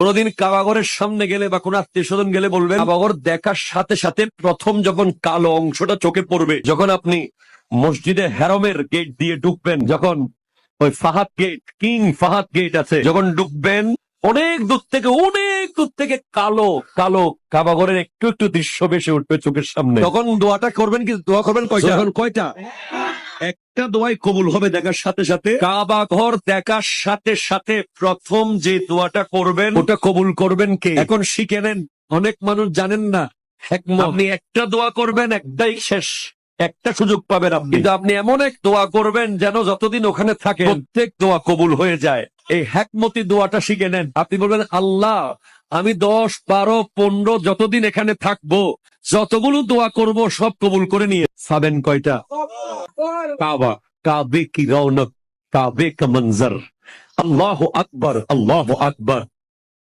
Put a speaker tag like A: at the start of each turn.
A: কোনদিন কাবাগরের সামনে গেলে বা কোন আত্মীয় স্বজন গেলে বলবেন, কাবাগর দেখার সাথে সাথে প্রথম যখন কালো অংশটা চোখে পড়বে, যখন আপনি মসজিদে হেরমের গেট দিয়ে ঢুকবেন, যখন ওই Fahad gate, King Fahad gate আছে, যখন ঢুকবেন অনেক দূর থেকে কালো কালো কাবাগরের একটু একটু দৃশ্য ভেসে উঠবে চোখের সামনে। তখন দোয়াটা করবেন, কি দোয়া করবেন কয়টা? একটা দোয়াই কবুল হবে দেখার সাথে সাথে। কাবা ঘর দেখার সাথে সাথে প্রথম যে দোয়াটা করবেন ওটা কবুল করবেন কে? এখন শিখে নেন, অনেক মানুষ জানেন না। আপনি একটা দোয়া করবেন, একটাই শেষ, একটা সুযোগ পাবেন আপনি, কিন্তু আপনি এমন এক দোয়া করবেন যেন যতদিন ওখানে থাকে প্রত্যেক দোয়া কবুল হয়ে যায়। এই হ্যাকমতি দোয়াটা শিখে নেন। আপনি বলবেন, আল্লাহ আমি 10, 12, 15 যতদিন এখানে থাকবো, যতগুলো দোয়া করব সব কবুল করে নিয়ে পাবেন। কয়টা? কাবা, কাবে কি রৌনক, কাবে কা মঞ্জর, আল্লাহু আকবার, আল্লাহু আকবার।